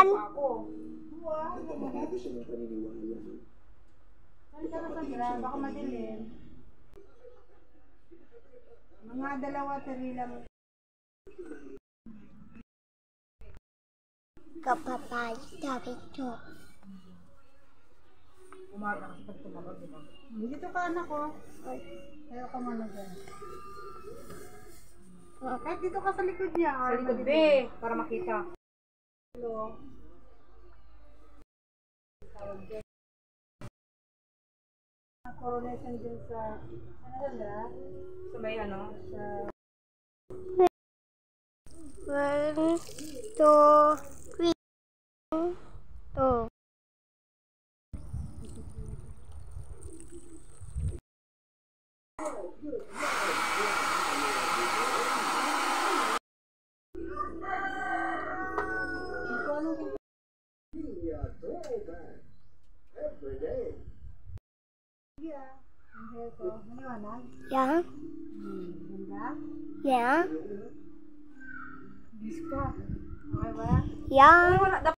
yan. Saan ka na Sandra? Baka madilim. Mga dalawa, tari lang. Kapapay, sabi ko. Umaga kasi pag tumabag, diba? Dito ka anak ko. Ayaw ka man dyan. Kahit dito ka sa likod niya. Sa likod be, para makita. Hello. Coronation din sa... Ano Sandra? Sa may ano? Sa... 1, 2, 3. 2. Yang? Yang? Bis ka. Okay ba? Yang?